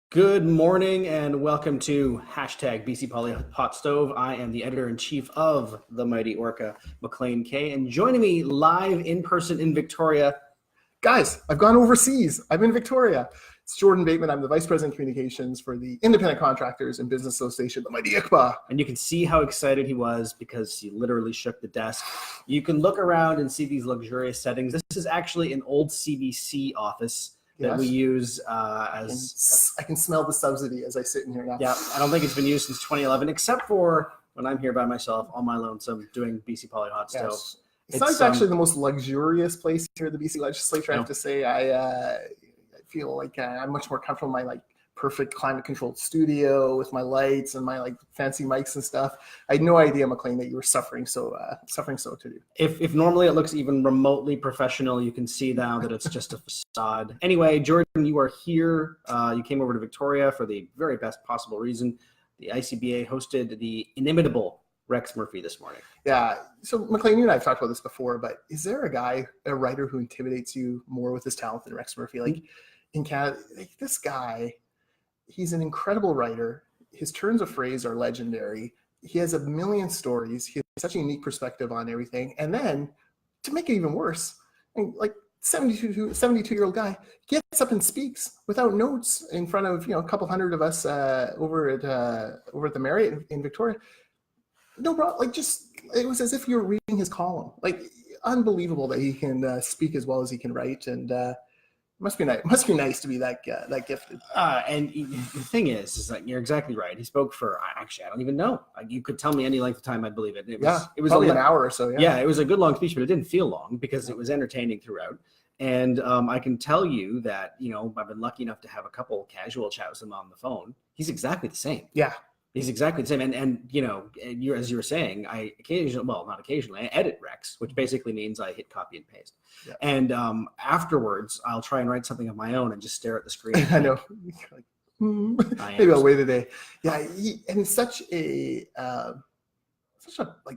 Good morning and welcome to hashtag BC Poly Hotstove. I am the editor-in-chief of the Mighty Orca, Maclean K, and joining me live in person in Victoria. Guys, I've gone overseas. I'm in Victoria. It's Jordan Bateman. I'm the Vice President of Communications for the Independent Contractors and Business Association, the Mighty ICBA. And you can see how excited he was because he literally shook the desk. You can look around and see these luxurious settings. This is actually an old CBC office that we use as... I can smell the subsidy as I sit in here now. Yeah, I don't think it's been used since 2011, except for when I'm here by myself on my lonesome doing BC Poly Hot Stove. Yes. It's not actually the most luxurious place here at the BC Legislature. I have to say, I feel like I'm much more comfortable in my perfect climate-controlled studio with my lights and my fancy mics and stuff. I had no idea, Maclean, that you were suffering so to do. If normally it looks even remotely professional, you can see now that it's just a facade. Anyway, Jordan, you are here. You came over to Victoria for the very best possible reason. The ICBA hosted the inimitable Rex Murphy this morning. Yeah. So Maclean, you and I have talked about this before, but is there a writer who intimidates you more with his talent than Rex Murphy? In Canada, this guy, he's an incredible writer. His turns of phrase are legendary. He has a million stories. He has such a unique perspective on everything. And then to make it even worse, 72-year-old guy gets up and speaks without notes in front of a couple hundred of us over at the Marriott in Victoria. No problem. It was as if you were reading his column. Unbelievable that he can speak as well as he can write, and must be nice to be that gifted. And the thing is you're exactly right. He spoke for I don't even know. You could tell me any length of time, I'd believe it. It was probably an hour or so. Yeah, it was a good long speech, but it didn't feel long because it was entertaining throughout. And I can tell you that I've been lucky enough to have a couple casual chats with him on the phone. He's exactly the same. Yeah. He's exactly the same. And as you were saying, I edit Rex, which basically means I hit copy and paste. Yeah. And afterwards, I'll try and write something of my own and just stare at the screen. I know. Maybe I'll wait a day. Yeah, and such a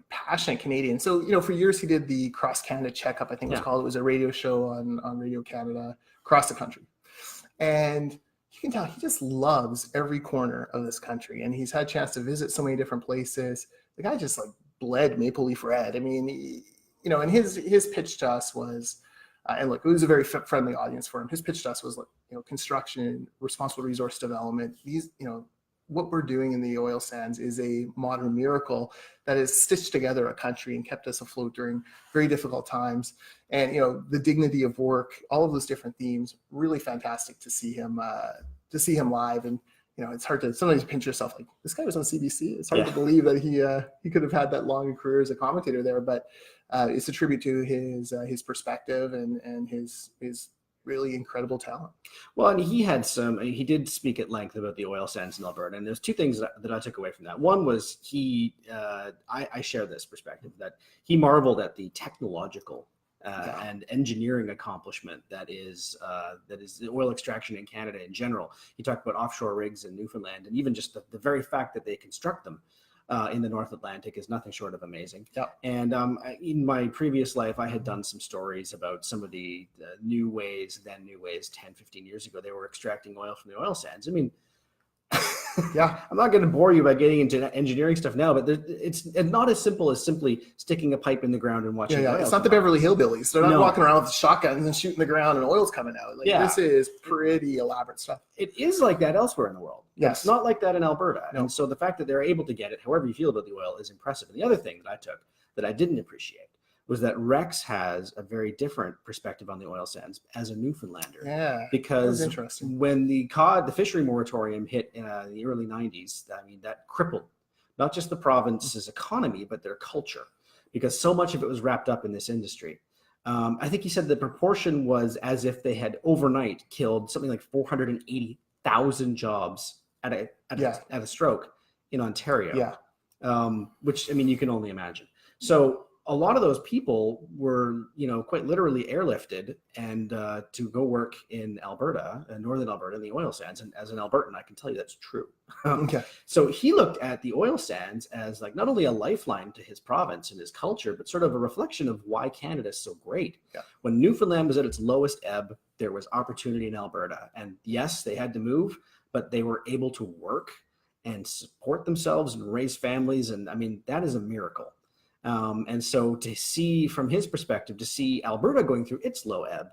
passionate Canadian. So for years he did the Cross Canada Checkup, I think it was called. It was a radio show on Radio Canada across the country, and you can tell he just loves every corner of this country, and he's had a chance to visit so many different places. The guy just bled Maple Leaf Red. I mean, and his pitch to us was, and look, it was a very friendly audience for him. His pitch to us was construction, responsible resource development. What we're doing in the oil sands is a modern miracle that has stitched together a country and kept us afloat during very difficult times. And the dignity of work, all of those different themes, really fantastic to see him live. And it's hard to sometimes pinch yourself this guy was on CBC. It's hard to believe that he could have had that long a career as a commentator there, but it's a tribute to his perspective and his really incredible talent. Well, and he did speak at length about the oil sands in Alberta, and there's two things that I took away from that. One was I share this perspective that he marveled at the technological and engineering accomplishment that is oil extraction in Canada in general. He talked about offshore rigs in Newfoundland, and even just the very fact that they construct them in the North Atlantic is nothing short of amazing. Yep. And in my previous life, I had done some stories about some of the new ways 10, 15 years ago, they were extracting oil from the oil sands. I mean, yeah, I'm not going to bore you by getting into engineering stuff now, but it's not as simple as simply sticking a pipe in the ground and watching. Yeah, it's not the Beverly Hillbillies. They're not walking around with shotguns and shooting the ground and oil's coming out. This is pretty elaborate stuff. It is like that elsewhere in the world. Yes. It's not like that in Alberta. No. And so the fact that they're able to get it, however you feel about the oil, is impressive. And the other thing that I took that I didn't appreciate was that Rex has a very different perspective on the oil sands as a Newfoundlander. Yeah, because interesting. When the fishery moratorium hit in the early 90s, that crippled not just the province's economy, but their culture, because so much of it was wrapped up in this industry. I think he said the proportion was as if they had overnight killed something like 480,000 jobs at a stroke in Ontario. Yeah. Which, you can only imagine. So a lot of those people were, quite literally airlifted and to go work in Alberta, northern Alberta, in the oil sands. And as an Albertan, I can tell you that's true. Okay. So he looked at the oil sands as not only a lifeline to his province and his culture, but sort of a reflection of why Canada is so great. Yeah. When Newfoundland was at its lowest ebb, there was opportunity in Alberta. And yes, they had to move, but they were able to work and support themselves and raise families. And I mean, that is a miracle. And so to see from his perspective, to see Alberta going through its low ebb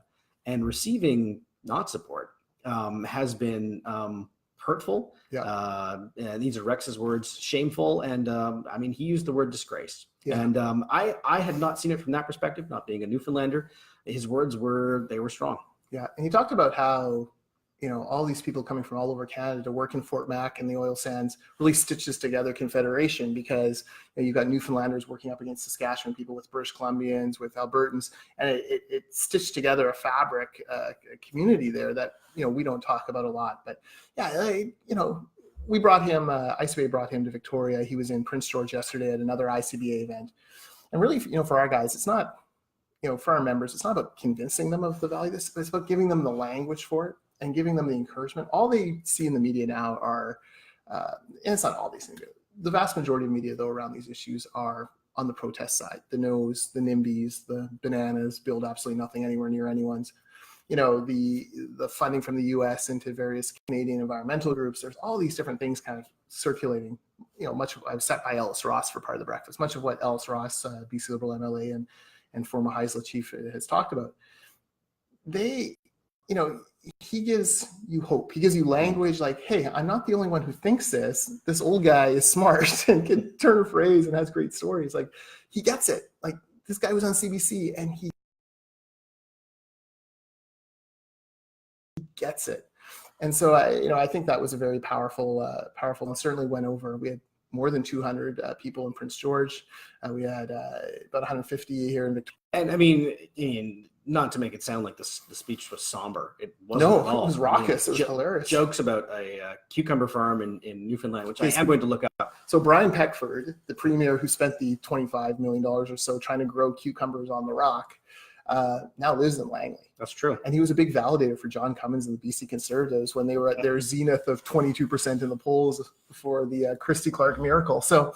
and receiving not support has been hurtful. Yeah. These are Rex's words, shameful. And I mean, he used the word disgraced. Yeah. And I had not seen it from that perspective, not being a Newfoundlander. His words were strong. Yeah. And he talked about how, all these people coming from all over Canada to work in Fort Mac and the oil sands really stitches together Confederation, because you've got Newfoundlanders working up against Saskatchewan people, with British Columbians, with Albertans, and it stitched together a fabric, a community there that, we don't talk about a lot. But yeah, we brought him, ICBA brought him to Victoria. He was in Prince George yesterday at another ICBA event. And really, for our guys, it's not, for our members, it's not about convincing them of the value of this, but it's about giving them the language for it and giving them the encouragement. All they see in the media now are, and it's not all they see, the vast majority of media, though, around these issues are on the protest side. The no's, the NIMBYs, the bananas, build absolutely nothing anywhere near anyone's. The funding from the US into various Canadian environmental groups. There's all these different things kind of circulating. Much of, I was sat by Ellis Ross for part of the breakfast. Much of what Ellis Ross, BC Liberal MLA and former Haisla chief, has talked about. He gives you hope. He gives you language like, hey, I'm not the only one who thinks this. This old guy is smart and can turn a phrase and has great stories. Like, he gets it. Like, this guy was on CBC and he gets it. And so I think that was a very powerful, and certainly went over. We had more than 200 people in Prince George. We had about 150 here in Victoria. And I mean, not to make it sound like the speech was somber. It wasn't No, at all. it was raucous. It was hilarious. Jokes about a cucumber farm in Newfoundland, which I am going to look up. So Brian Peckford, the premier who spent the $25 million or so trying to grow cucumbers on the rock, now lives in Langley. That's true. And he was a big validator for John Cummins and the BC Conservatives when they were at their zenith of 22% in the polls before the Christy Clark miracle. So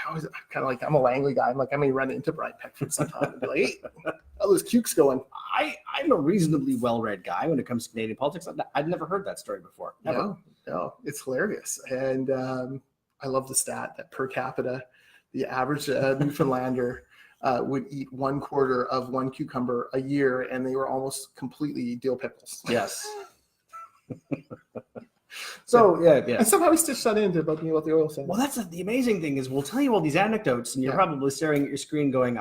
I was kind of like, I'm a Langley guy. I may run into Brian Peckford sometime and be like, hey, how those cukes going? I'm a reasonably well-read guy when it comes to Canadian politics. I'd never heard that story before. Never. No, it's hilarious. And I love the stat that per capita, the average Newfoundlander would eat 1/4 of one cucumber a year, and they were almost completely dill pickles. Yes. So yeah. And somehow we stitched that into about the oil sands. Well, that's the amazing thing is we'll tell you all these anecdotes, and you're probably staring at your screen going,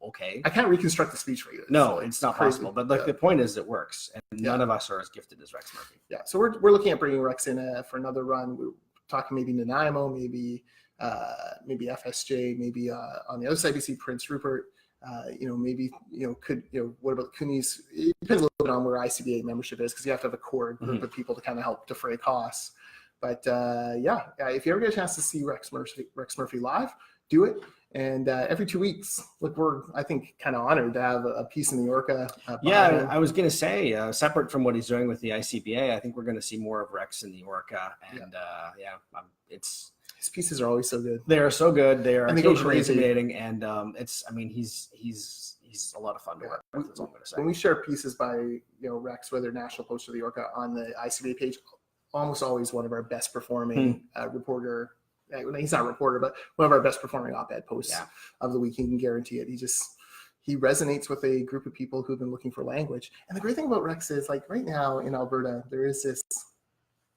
okay. I can't reconstruct the speech for you. No, it's not possible. But the point is, it works, and none of us are as gifted as Rex Murphy. Yeah. So we're looking at bringing Rex in for another run. We're talking maybe Nanaimo, maybe FSJ, maybe on the other side we see Prince Rupert. What about Cooney's? It depends a little bit on where ICBA membership is, because you have to have a core group of people to kind of help defray costs. But if you ever get a chance to see Rex Murphy live, do it. And every 2 weeks, we're, I think, kind of honored to have a piece in the Orca. I was going to say, separate from what he's doing with the ICBA, I think we're going to see more of Rex in the Orca. And his pieces are always so good. They are so good. They are occasionally crazy. intimidating, and he's a lot of fun to work with. That's all I'm going to say. When we share pieces by Rex, whether National Post or the Orca, on the ICBA page, almost always one of our best performing reporter. He's not a reporter, but one of our best performing op-ed posts of the week. You can guarantee it. He resonates with a group of people who've been looking for language. And the great thing about Rex is, right now in Alberta, there is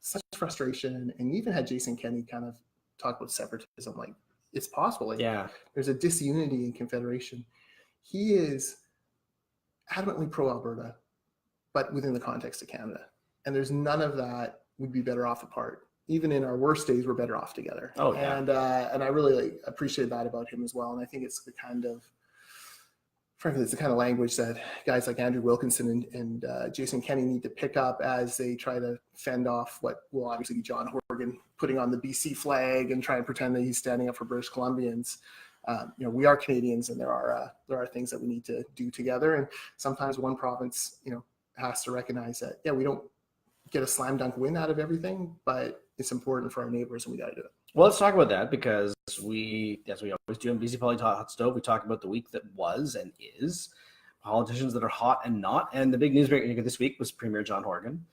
such frustration. And you even had Jason Kenney kind of talk about separatism. It's possible. There's a disunity in Confederation. He is adamantly pro-Alberta, but within the context of Canada. And there's none of that would be better off apart. Even in our worst days, we're better off together. Oh, yeah. And I really appreciate that about him as well. And I think it's frankly, it's the kind of language that guys like Andrew Wilkinson and Jason Kenney need to pick up as they try to fend off what will obviously be John Horgan putting on the BC flag and try and pretend that he's standing up for British Columbians. We are Canadians, and there are things that we need to do together. And sometimes one province, has to recognize that, we don't get a slam dunk win out of everything, but it's important for our neighbors, and we got to do it. Well, let's talk about that, because as we always do in BC Poly Hotstove, we talk about the week that was and is. politicians that are hot and not. And the big news breaker this week was Premier John Horgan.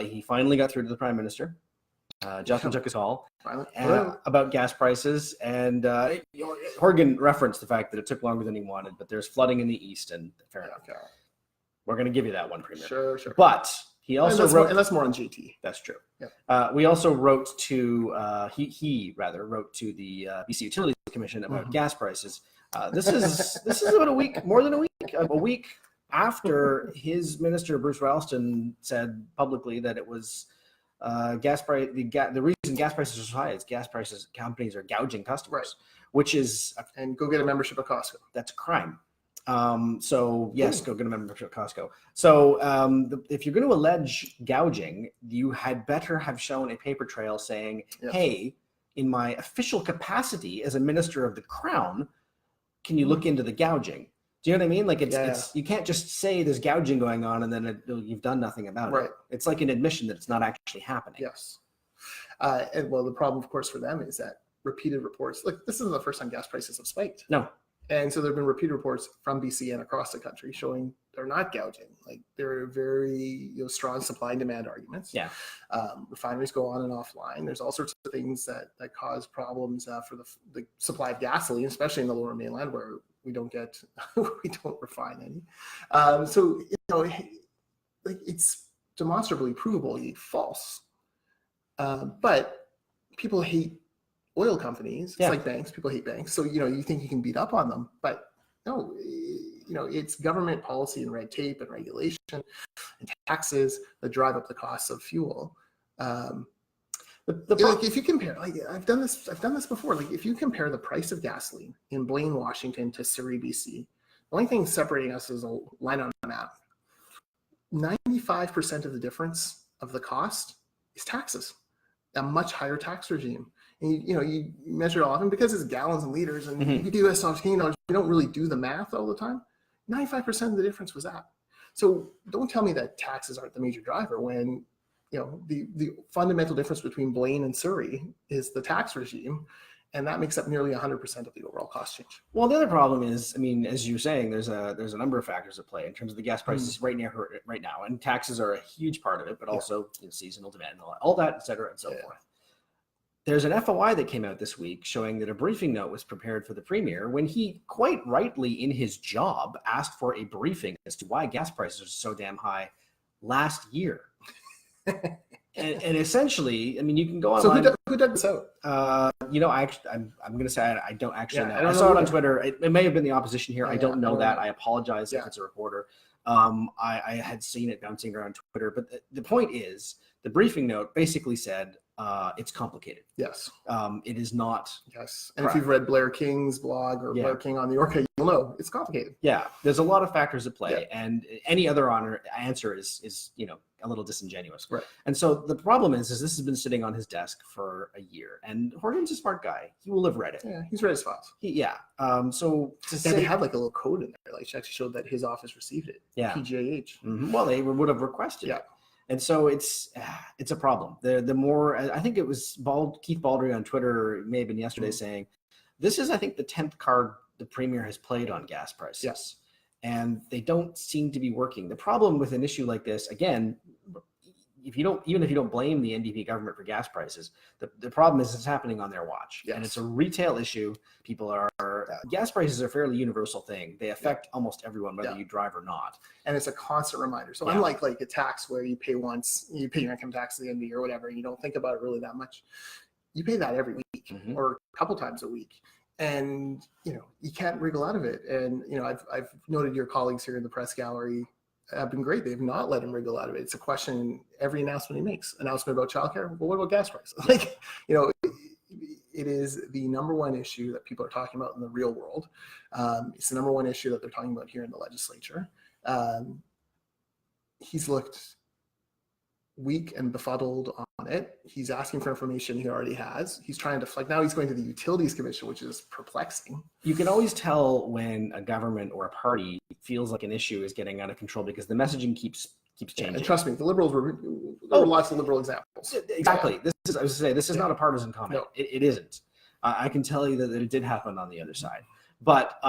He finally got through to the Prime Minister. Justin took his call about gas prices, and Horgan referenced the fact that it took longer than he wanted, but there's flooding in the east, and fair enough. Okay. We're going to give you that one, Premier. Sure. But he also wrote, and that's more on JT. That's true. Yeah. We also wrote to he wrote to the BC Utilities Commission about gas prices. This is about more than a week after his minister Bruce Ralston said publicly that it was gas price. The reason gas prices are so high is gas prices companies are gouging customers, which is and go get a membership at Costco. That's a crime. So yes, go get a membership at Costco. So if you're going to allege gouging, you had better have shown a paper trail saying, hey, in my official capacity as a minister of the Crown, can you look into the gouging? Do you know what I mean? Like it's you can't just say there's gouging going on and then you've done nothing about it. It's like an admission that it's not actually happening. Yes. And well, the problem, of course, for them is that repeated reports, like this isn't the first time gas prices have spiked. No. And so there have been repeated reports from BC and across the country showing they're not gouging. Like there are very strong supply and demand arguments. Yeah. Refineries go on and offline. There's all sorts of things that cause problems for the supply of gasoline, especially in the Lower Mainland where we don't refine any. So like it's demonstrably provably false. But people hate oil companies. It's like banks. People hate banks. So, you think you can beat up on them, but no, it's government policy and red tape and regulation and taxes that drive up the costs of fuel. Like if you compare, like I've done this before. Like if you compare the price of gasoline in Blaine, Washington to Surrey, BC, the only thing separating us is a line on a map. 95% of the difference of the cost is taxes, a much higher tax regime. And you measure it often because it's gallons and liters, and you do US $15. You don't really do the math all the time. 95% of the difference was that. So don't tell me that taxes aren't the major driver when the fundamental difference between Blaine and Surrey is the tax regime, and that makes up nearly 100% of the overall cost change. Well, the other problem is, as you're saying, there's a number of factors at play in terms of the gas prices right now, and taxes are a huge part of it, but also seasonal demand, and all that, et cetera, and so forth. There's an FOI that came out this week showing that a briefing note was prepared for the Premier when he quite rightly in his job asked for a briefing as to why gas prices are so damn high last year. and essentially, you can go online. So who dug this out? I'm going to say I don't actually know. I saw it on Twitter. It may have been the opposition here. I don't know that. I apologize if it's a reporter. I had seen it bouncing around Twitter. But the point is, the briefing note basically said, it's complicated. Yes. It is not. Yes. And if you've read Blair King's blog or Blair King on the Orca, you'll know it's complicated. Yeah. There's a lot of factors at play, and any other answer is a little disingenuous. Right. And so the problem is this has been sitting on his desk for a year, and Horgan's a smart guy. He will have read it. Yeah. He's read his files. So they had like a little code in there, like she actually showed that his office received it. Yeah. PGAH. Mm-hmm. Well, they would have requested it. And so it's a problem. The more, I think it was Keith Baldry on Twitter, it may have been yesterday, saying, this is, I think, the 10th card the Premier has played on gas prices. Yes. And they don't seem to be working. The problem with an issue like this, again, even if you don't blame the NDP government for gas prices, the problem is it's happening on their watch. Yes. And it's a retail issue. Gas prices are a fairly universal thing. They affect almost everyone, whether you drive or not. And it's a constant reminder. So unlike like a tax where you pay once, you pay your income tax at the end of the year or whatever, and you don't think about it really that much, you pay that every week or a couple times a week. And, you can't wriggle out of it. And, I've noted your colleagues here in the press gallery have been great. They've not let him wriggle out of it. It's a question every announcement he makes. Announcement about childcare. Well, what about gas prices? It is the number one issue that people are talking about in the real world. It's the number one issue that they're talking about here in the legislature. He's looked weak and befuddled on it. He's asking for information he already has. He's trying to now he's going to the Utilities Commission, which is perplexing. You can always tell when a government or a party feels like an issue is getting out of control because the messaging keeps changing. And trust me, the Liberals there were lots of liberal examples. Exactly. This is not a partisan comment. No. It isn't. I can tell you that it did happen on the other side. But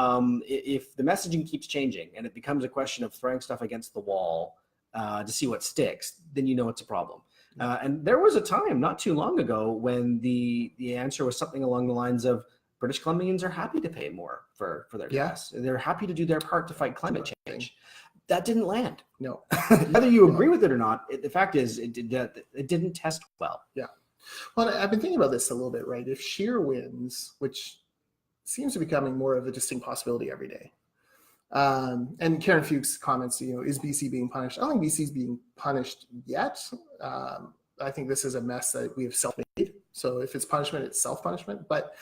if the messaging keeps changing and it becomes a question of throwing stuff against the wall to see what sticks, then you know it's a problem. And there was a time not too long ago when the answer was something along the lines of British Columbians are happy to pay more for their gas. They're happy to do their part to fight climate change. That didn't land. No. Whether you agree with it or not, the fact is it didn't test well. Yeah. Well, I've been thinking about this a little bit, right? If Scheer wins, which seems to be becoming more of a distinct possibility every day. And Karen Fuchs comments, is BC being punished? I don't think BC's being punished yet. I think this is a mess that we have self-made. So if it's punishment, it's self-punishment. But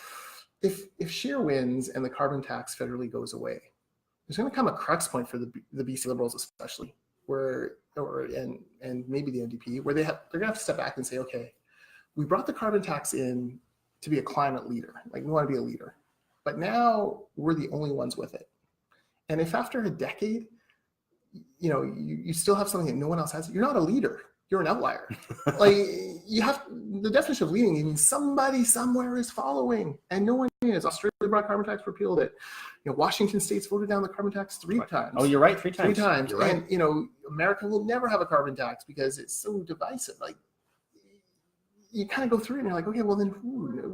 if Scheer wins and the carbon tax federally goes away, there's going to come a crux point for the BC Liberals, especially, and maybe the NDP, where they're going to have to step back and say, okay, we brought the carbon tax in to be a climate leader. Like, we want to be a leader. But now we're the only ones with it. And if after a decade, you still have something that no one else has, you're not a leader. You're an outlier. Like, the definition of leading means somebody somewhere is following, and no one is. Australia brought carbon tax, repealed it. Washington State's voted down the carbon tax 3 times. Oh, you're right, 3 times. 3 times. You're right. And America will never have a carbon tax because it's so divisive. Like, you kind of go through it and you're like, okay, well then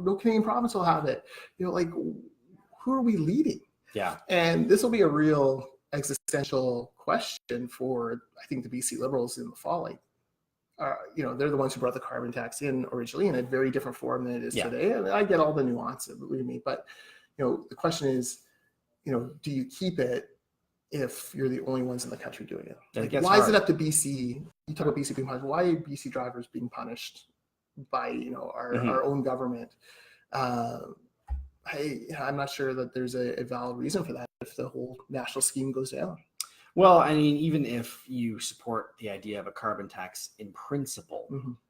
no Canadian province will have it. Like, who are we leading? Yeah. And this will be a real existential question for, I think, the BC Liberals in the fall. Like, they're the ones who brought the carbon tax in originally in a very different form than it is today. And I get all the nuance, believe me. But, the question is, do you keep it if you're the only ones in the country doing it? Like, why is it up to BC? You talk about BC being punished. Why are BC drivers being punished by, our own government? I'm not sure that there's a valid reason for that if the whole national scheme goes down. Well, I mean, even if you support the idea of a carbon tax in principle,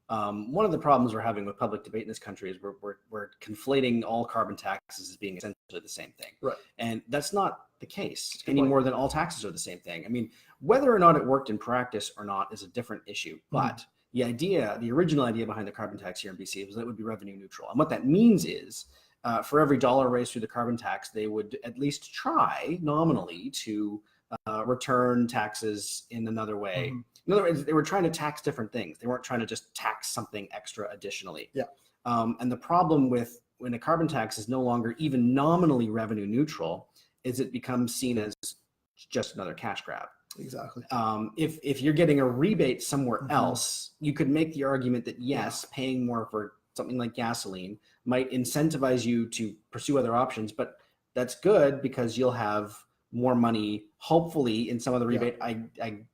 one of the problems we're having with public debate in this country is we're conflating all carbon taxes as being essentially the same thing. Right. And that's not the case any more than all taxes are the same thing. I mean, whether or not it worked in practice or not is a different issue. But the original idea behind the carbon tax here in BC was that it would be revenue neutral. And what that means is, for every dollar raised through the carbon tax, they would at least try nominally to return taxes in another way. In other words, they were trying to tax different things. They weren't trying to just tax something extra additionally. Yeah. And the problem with when a carbon tax is no longer even nominally revenue neutral is it becomes seen as just another cash grab. Exactly. If you're getting a rebate somewhere else, you could make the argument that yes, paying more for something like gasoline might incentivize you to pursue other options, but that's good because you'll have more money, hopefully, in some of the rebate. I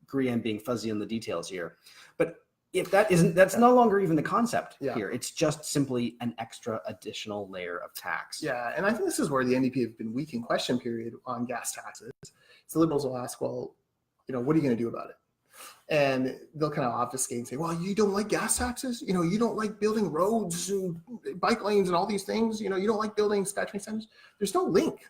agree I'm being fuzzy on the details here. But if that's no longer even the concept here. It's just simply an extra additional layer of tax. Yeah, and I think this is where the NDP have been weak in question period on gas taxes. So Liberals will ask, well, what are you going to do about it? And they'll kind of obfuscate and say, well, you don't like gas taxes? You don't like building roads and bike lanes and all these things? You don't like building SkyTrain centers? There's no link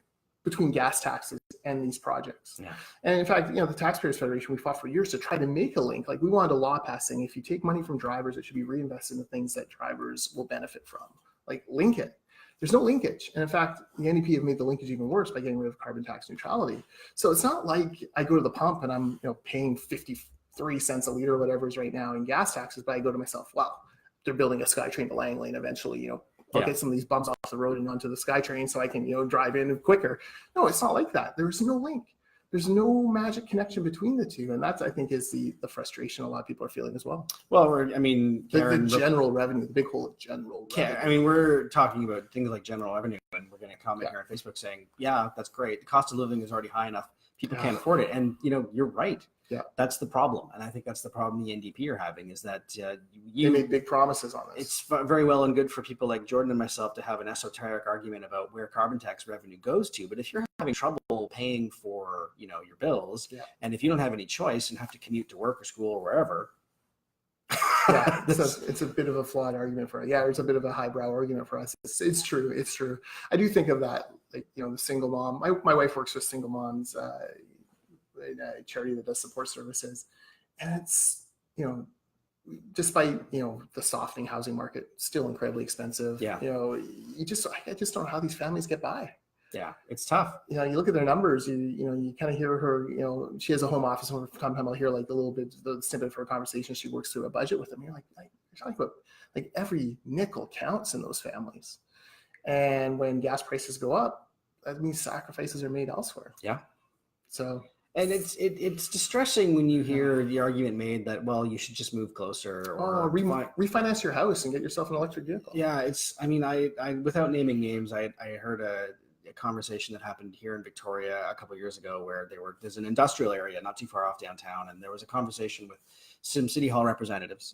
between gas taxes and these projects. Yeah. And in fact, the Taxpayers Federation, we fought for years to try to make a link. Like, we wanted a law passed saying if you take money from drivers, it should be reinvested in the things that drivers will benefit from. Like, link it. There's no linkage. And in fact, the NDP have made the linkage even worse by getting rid of carbon tax neutrality. So it's not like I go to the pump and I'm paying 53 cents a liter or whatever is right now in gas taxes, but I go to myself, well, they're building a SkyTrain to Langley, and eventually, I'll get some of these bumps off the road and onto the SkyTrain so I can, drive in quicker. No, it's not like that. There's no link. There's no magic connection between the two. And that's, I think, is the frustration a lot of people are feeling as well. Well, Karen, the general revenue, the big hole of general revenue. We're talking about things like general revenue, and we're going to comment here on Facebook saying, yeah, that's great. The cost of living is already high enough. People can't afford it. And, you're right. Yeah, that's the problem. And I think that's the problem the NDP are having is that they made big promises on this. It's very well and good for people like Jordan and myself to have an esoteric argument about where carbon tax revenue goes to. But if you're having trouble paying for, your bills, and if you don't have any choice and have to commute to work or school or wherever. It's a bit of a flawed argument for us. Yeah, it's a bit of a highbrow argument for us. It's true. It's true. I do think of that, like, the single mom. My wife works with single moms in a charity that does support services, and it's despite the softening housing market, still incredibly expensive. I just don't know how these families get by. Yeah, it's tough. You know, you look at their numbers, you kind of hear her, she has a home office, and from time to time I'll hear like the snippet of her conversation. She works through a budget with them. You're you're talking about like every nickel counts in those families. And when gas prices go up, that means sacrifices are made elsewhere. Yeah. So. And it's distressing when you hear the argument made that, well, you should just move closer or refinance your house and get yourself an electric vehicle. Yeah, I without naming names, I heard a conversation that happened here in Victoria a couple of years ago where there's an industrial area not too far off downtown, and there was a conversation with some city hall representatives,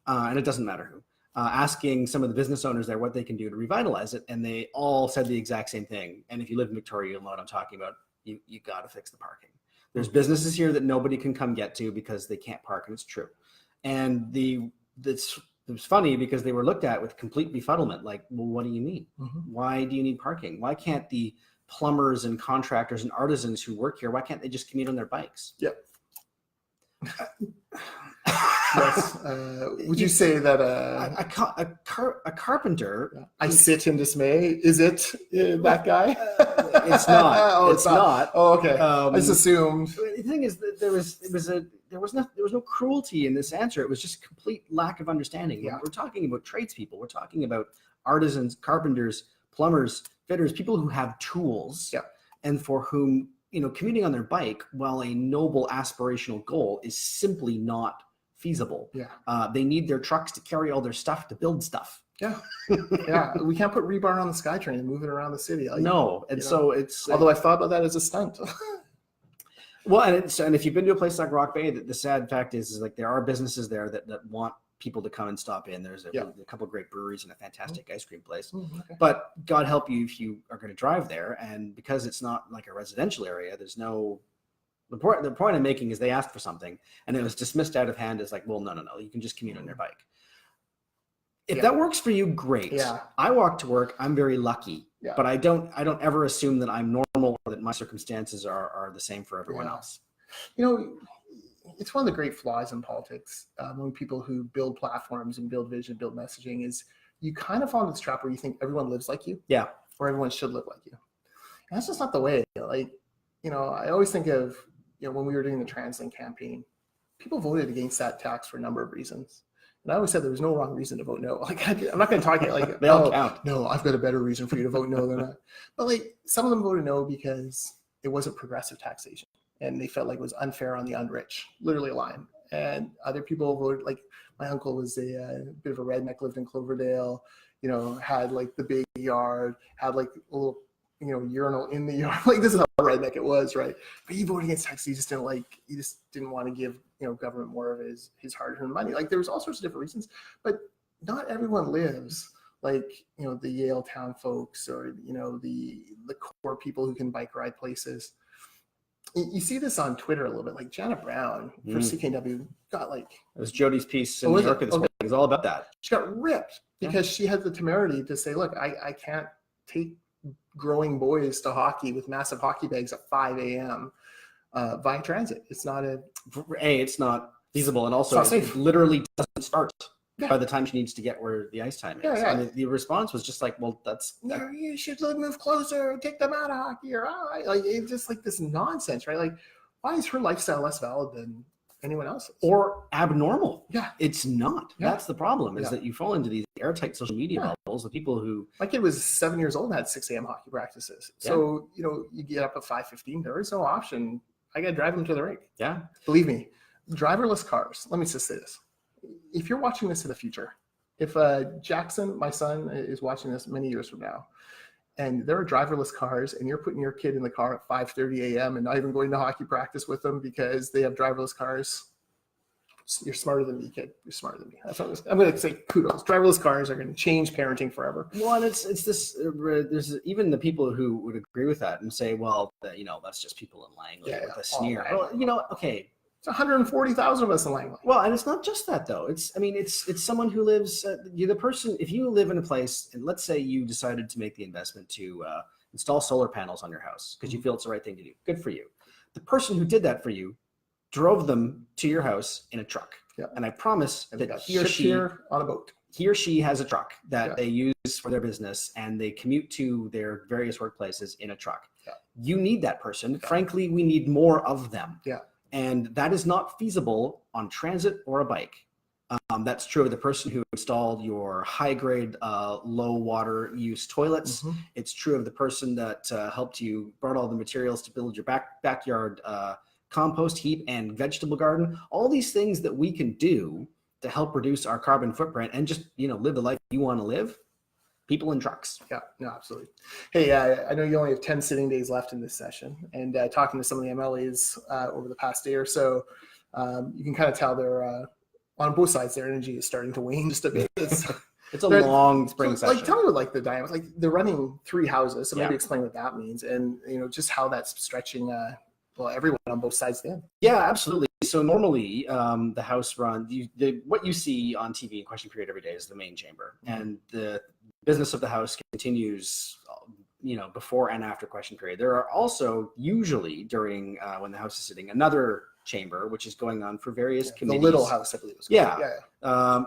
and it doesn't matter who, asking some of the business owners there what they can do to revitalize it, and they all said the exact same thing. And if you live in Victoria, you'll know what I'm talking about. You got to fix the parking. There's businesses here that nobody can come get to because they can't park, and it's true. And it was funny because they were looked at with complete befuddlement. Like, well, what do you mean? Why do you need parking? Why can't the plumbers and contractors and artisans who work here, why can't they just commute on their bikes? Yep. Yes. Would you say that a carpenter? I sit in dismay. Is it that guy? It's not. It's not. Oh, okay. I just assumed. The thing is that there was no cruelty in this answer. It was just complete lack of understanding. Yeah. We're talking about tradespeople. We're talking about artisans, carpenters, plumbers, fitters, people who have tools, yeah, and for whom commuting on their bike, while a noble aspirational goal, is simply not feasible. Yeah. They need their trucks to carry all their stuff to build stuff. Yeah. Yeah. We can't put rebar on the SkyTrain and move it around the city. No. And so it's, although I thought about that as a stunt. Well, and if you've been to a place like Rock Bay, the sad fact is like there are businesses there that want people to come and stop in. There's a couple of great breweries and a fantastic ice cream place. Okay. But God help you if you are going to drive there. And because it's not like a residential area, there's no. The point I'm making is they asked for something and it was dismissed out of hand as like, well, no, you can just commute on your bike. If that works for you, great. Yeah. I walk to work. I'm very lucky, but I don't ever assume that I'm normal or that my circumstances are the same for everyone else. It's one of the great flaws in politics among people who build platforms and build vision, build messaging, is you kind of fall into this trap where you think everyone lives like you. Yeah. Or everyone should live like you. And that's just not the way. I always think of, when we were doing the TransLink campaign, people voted against that tax for a number of reasons. And I always said there was no wrong reason to vote no. Like, I'm not going to talk like, they all count. No, I've got a better reason for you to vote no than that. But like, some of them voted no because it wasn't progressive taxation. And they felt like it was unfair on the unrich, literally a line. And other people voted, like my uncle was a bit of a redneck, lived in Cloverdale, had like the big yard, had like a little, urinal in the yard. Like, this is how redneck it was, right? But he voted against taxes. He just didn't want to give, government more of his hard-earned money. Like, there was all sorts of different reasons, but not everyone lives like, the Yale town folks or, the core people who can bike ride places. You see this on Twitter a little bit, like Janet Brown for CKW got like. It was Jody's piece in New York this morning. It was all about that. She got ripped because she had the temerity to say, look, I can't take growing boys to hockey with massive hockey bags at 5 a.m. Via transit. It's not it's not feasible, and also it literally doesn't start by the time she needs to get where the ice time is. Yeah. And the response was just like, well, no, you should move closer, take them out of hockey, or like it's just like this nonsense, right? Like, why is her lifestyle less valid than anyone else's? Or abnormal? Yeah, it's not. Yeah. That's the problem, is that you fall into these airtight social media bubbles of people who. My kid was 7 years old and had 6 a.m. hockey practices. So you get up at 5:15. There is no option. I got to drive them to the rink. Yeah, believe me, driverless cars. Let me just say this. If you're watching this in the future, if Jackson, my son, is watching this many years from now, and there are driverless cars, and you're putting your kid in the car at 5:30 a.m. and not even going to hockey practice with them because they have driverless cars, you're smarter than me, kid. You're smarter than me. That's what I'm going to say. Kudos. Driverless cars are going to change parenting forever. Well, and it's this. There's even the people who would agree with that and say, well, that's just people in Langley with a sneer. Well, okay. It's 140,000 of us in Langley. Well, and it's not just that though. It's someone who lives. You're the person. If you live in a place, and let's say you decided to make the investment to install solar panels on your house because you feel it's the right thing to do. Good for you. The person who did that for you drove them to your house in a truck. Yeah. And I promise that he or she here on a boat. he or she has a truck that Yeah. they use for their business, and they commute to their various workplaces in a truck. Yeah. You need that person. Yeah. Frankly, we need more of them. Yeah. And that is not feasible on transit or a bike. That's true of the person who installed your high-grade, low water use toilets. Mhm. It's true of the person that helped you, brought all the materials to build your backyard compost heap and vegetable garden. All these things that we can do to help reduce our carbon footprint and just, live the life you want to live. People in trucks. Yeah, no, absolutely. Hey, I know you only have 10 sitting days left in this session, and talking to some of the MLAs over the past day or so, you can kind of tell they're on both sides. Their energy is starting to wane just a bit. It's a long spring session. Like, tell me what the dynamic. Like, they're running 3 houses, so maybe Yeah. explain what that means, and just how that's stretching. Everyone on both sides then. Yeah, absolutely. So normally, the House run, what you see on TV in question period every day is the main chamber, and the business of the House continues, before and after question period. There are also usually during when the House is sitting another chamber, which is going on for various committees. The little House, I believe. Yeah.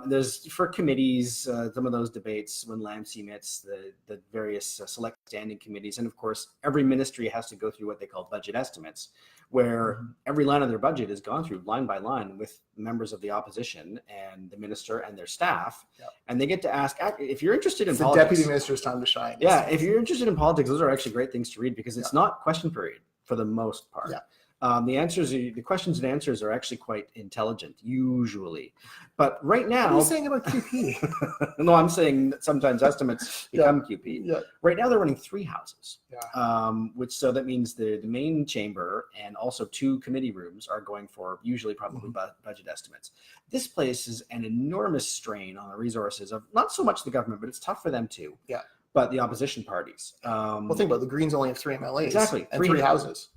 There's for committees, some of those debates when LAMC meets, the various select standing committees, and of course, every ministry has to go through what they call budget estimates, where every line of their budget is gone through line by line with members of the opposition and the minister and their staff, and they get to ask, if you're interested in It's politics. The deputy minister's time to shine. Yeah, if you're interested in politics, those are actually great things to read because it's not question period for the most part. Yeah. The questions and answers are actually quite intelligent, usually. But right now, what are you saying about QP? no, I'm saying that sometimes estimates become QP. Yeah. Right now, they're running 3 houses, Yeah. so that means the main chamber and also 2 committee rooms are going for usually probably budget estimates. This place is an enormous strain on the resources of not so much the government, but it's tough for them too. Yeah. But the opposition parties. Well, think about it. The Greens only have 3 MLAs. Exactly. And 3 houses.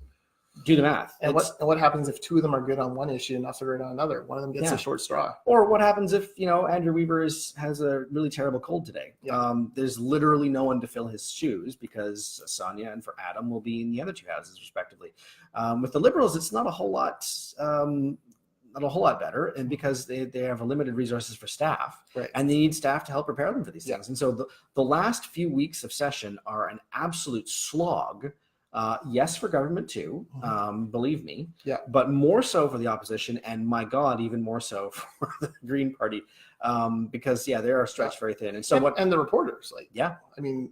Do the math. And what happens if 2 of them are good on one issue and not so good on another? One of them gets a short straw. Or what happens if Andrew Weaver has a really terrible cold today? Yeah. There's literally no one to fill his shoes because Sonia and for Adam will be in the other 2 houses respectively. With the Liberals, it's not a whole lot. Not a whole lot better, and because they have a limited resources for staff, right, and they need staff to help prepare them for these things. And so the last few weeks of session are an absolute slog. Yes, for government too, believe me. Yeah. But more so for the opposition, and my God, even more so for the Green Party, because they are stretched very thin. And so and the reporters, I mean,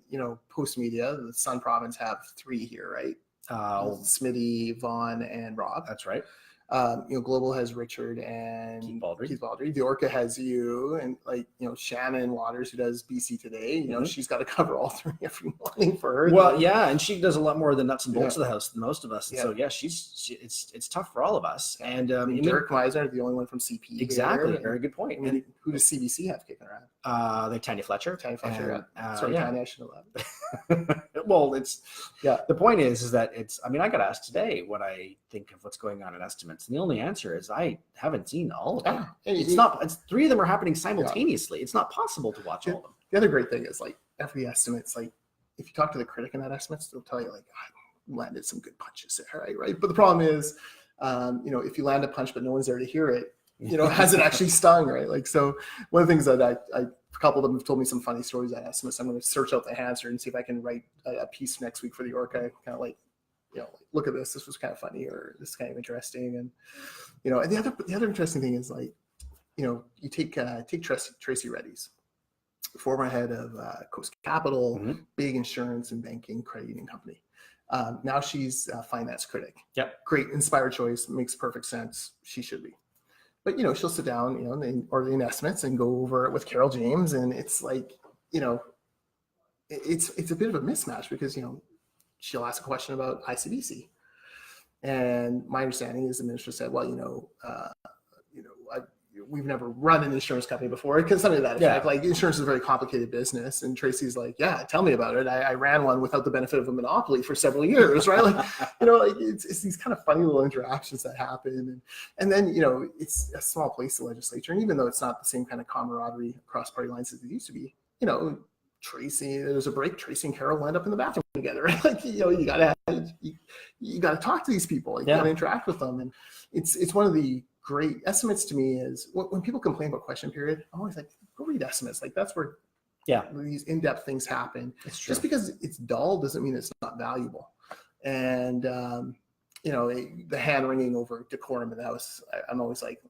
Post Media, the Sun Province have 3 here, right? Smitty, Vaughn, and Rob. That's right. Global has Richard and Keith Baldry. The Orca has you, and Shannon Waters, who does BC Today. She's got to cover all 3 every morning for her. Well, and she does a lot more of the nuts and bolts of the House than most of us. And so it's tough for all of us. And Derek Meisner, the only one from CP. Exactly, here. Very good point. And who does CBC have kicking around? They have Tanya Fletcher. Tanya, I should know that. Well, the point is that I got asked today what I think of what's going on in estimates. And the only answer is I haven't seen all of them. It's 3 of them are happening simultaneously. It's not possible to watch all of them. The other great thing is every estimate's if you talk to the critic in that estimates, they'll tell you I landed some good punches there, right? But the problem is, if you land a punch but no one's there to hear it, has it actually stung, right? So one of the things that a couple of them have told me some funny stories on estimates. I'm going to search out the answer and see if I can write a piece next week for the Orca, kind of look at this. This was kind of funny, or this is kind of interesting. And and the other interesting thing is you take Tracy Reddy's, former head of Coast Capital, big insurance and banking credit union company. Now she's a finance critic. Yep. Great, inspired choice, makes perfect sense. She should be. But she'll sit down, or the estimates and go over it with Carol James, and it's it's a bit of a mismatch because she'll ask a question about ICBC, and my understanding is the minister said, well, we've never run an insurance company before, because something to that effect. Insurance is a very complicated business, and Tracy's tell me about it. I ran one without the benefit of a monopoly for several years, right? It's these kind of funny little interactions that happen, and then it's a small place, the legislature, and even though it's not the same kind of camaraderie across party lines as it used to be, Tracy, there's a break. Tracy and Carol end up in the bathroom together, right? You gotta talk to these people. You gotta interact with them, and it's one of the great. Estimates to me is when people complain about question period, I'm always like, go read estimates. Like that's where these in-depth things happen. It's true. Just because it's dull doesn't mean it's not valuable. And the hand wringing over decorum in the house, I'm always like,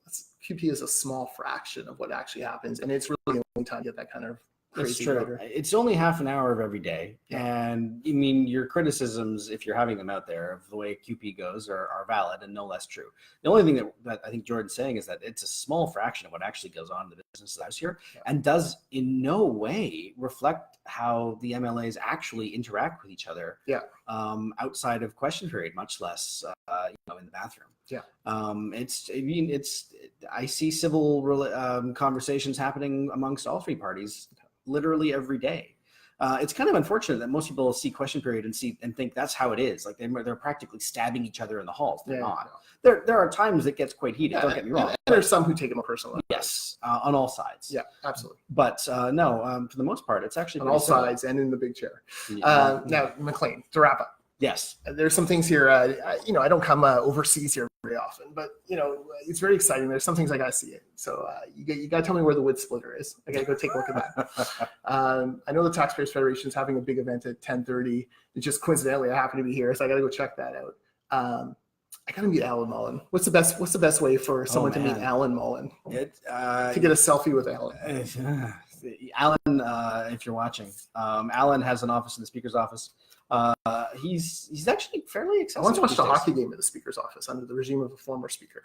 QP is a small fraction of what actually happens, and it's really the only time you get that kind of crazy. It's true. Writer. It's only half an hour of every day, and I mean your criticisms, if you're having them out there, of the way QP goes, are valid and no less true. The only thing that I think Jordan's saying is that it's a small fraction of what actually goes on in the business of the house here, and does in no way reflect how the MLAs actually interact with each other. Outside of question period, much less in the bathroom. I see civil conversations happening amongst all three parties literally every day. It's kind of unfortunate that most people see question period and think that's how it is. Like they're practically stabbing each other in the halls. They're not. There are times it gets quite heated. Don't get me wrong. And there's some who take it more personally. Yes, on all sides. Yeah, absolutely. But no, for the most part, it's actually on all sides and in the big chair. Now, Maclean, to wrap up. Yes, there's some things here. I don't come overseas here very often, but it's very exciting. There's some things I gotta see it. So you gotta tell me where the wood splitter is. I gotta go take a look at that. I know the Taxpayers Federation is having a big event at 10:30. It's just coincidentally I happen to be here, so I gotta go check that out. I gotta meet Alan Mullen. What's the best way for someone to meet Alan Mullen? To get a selfie with Alan. Alan, if you're watching, Alan has an office in the Speaker's office. He's actually fairly accessible. I once watched a hockey game at the Speaker's office under the regime of a former speaker.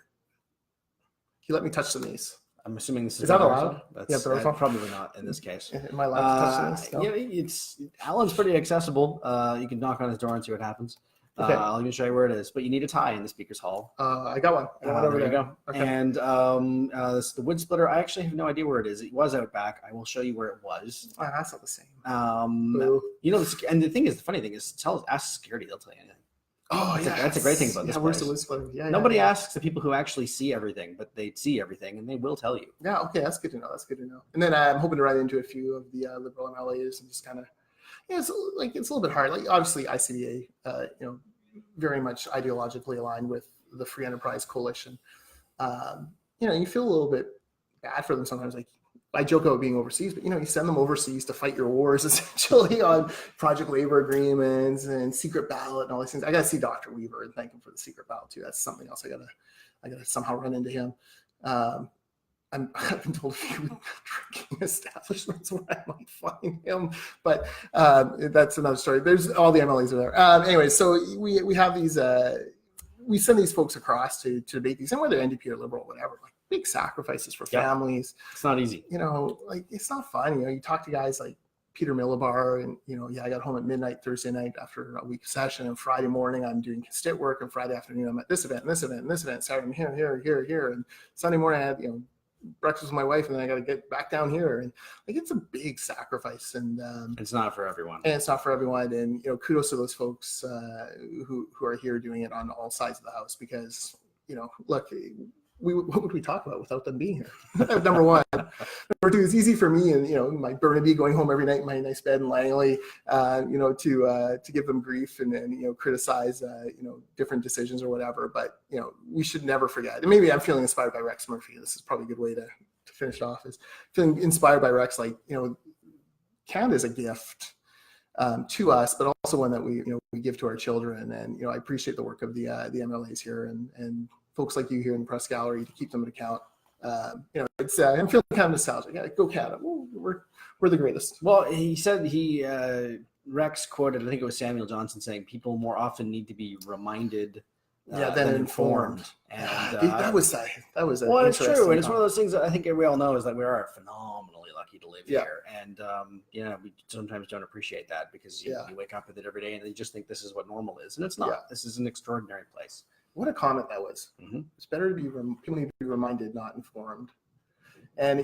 He let me touch the knees. I'm assuming this is that allowed? Probably not in this case. Am I allowed to touch the knees? No? Alan's pretty accessible. You can knock on his door and see what happens. Okay. I'll even show you where it is, but you need a tie in the Speaker's hall. I got one. Over there you go. Okay. And this, the wood splitter, I actually have no idea where it is. It was out back. I will show you where it was. Oh, that's not the same. And the funny thing is, ask security; they'll tell you anything. Oh, that's a great thing about this. Where's the wood splitter? Nobody asks the people who actually see everything, but they see everything, and they will tell you. Yeah. Okay, that's good to know. And then I'm hoping to write into a few of the Liberal MLAs and just kind of. It's a little bit hard. Like obviously ICDA, very much ideologically aligned with the Free Enterprise Coalition. You feel a little bit bad for them sometimes. Like I joke about being overseas, but you send them overseas to fight your wars essentially on project labor agreements and secret ballot and all these things. I got to see Dr. Weaver and thank him for the secret ballot too. That's something else. I gotta somehow run into him. I've been told a few drinking establishments where I might find him, but that's another story. There's all the MLAs are there. Anyway, so we have these, we send these folks across to debate these, and whether NDP or Liberal, whatever, like big sacrifices for families. It's not easy. Like it's not fun. You talk to guys like Peter Millibar, and I got home at midnight Thursday night after a week of session, and Friday morning I'm doing constit work, and Friday afternoon I'm at this event, and this event, and this event. Saturday I'm here, and Sunday morning I had breakfast with my wife, and then I got to get back down here, and like it's a big sacrifice, and it's not for everyone. And kudos to those folks who are here doing it on all sides of the house, because look, what would we talk about without them being here? Number one. Number two, it's easy for me and my Burnaby going home every night in my nice bed in Langley, to give them grief and criticize different decisions or whatever. But we should never forget. And maybe I'm feeling inspired by Rex Murphy. This is probably a good way to finish off. Is feeling inspired by Rex. Like Canada is a gift to us, but also one that we give to our children. And I appreciate the work of the MLAs here and folks like you here in the press gallery to keep them at account. It's I'm feeling kind of nostalgic. Yeah, go Canada. We're the greatest. Well, he said Rex quoted, I think it was Samuel Johnson, saying people more often need to be reminded than informed. And that was well, it's true, and it's one of those things that I think we all know is that we are phenomenally lucky to live here, and we sometimes don't appreciate that because you wake up with it every day and you just think this is what normal is, and it's not. Yeah. This is an extraordinary place. What a comment that was. Mm-hmm. It's better to be people need to be reminded, not informed. And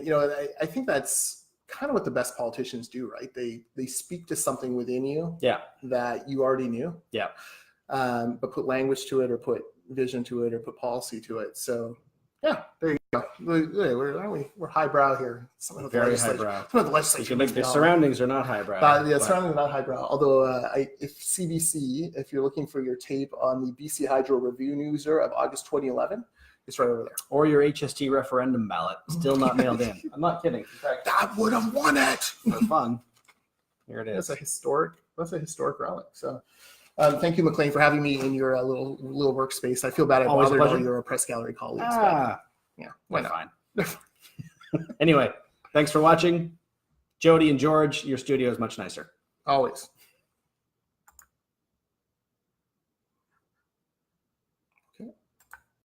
I think that's kind of what the best politicians do, right? They speak to something within you that you already knew. Yeah. But put language to it, or put vision to it, or put policy to it. So yeah, there you go. We're highbrow here. Very highbrow. Some of the legislature. The surroundings are not highbrow. Surroundings are not highbrow. Although if you're looking for your tape on the BC Hydro Review Newser of August 2011, It's right over there. Or your HST referendum ballot, still not mailed in. I'm not kidding. In fact, I would have won it. for fun. Here it is. That's a historic relic. So thank you, Maclean, for having me in your little workspace. I feel bad I Always a bothered all pleasure. your press gallery colleagues. Ah, But yeah, why not? Fine. Anyway, thanks for watching. Jody and George, your studio is much nicer. Always.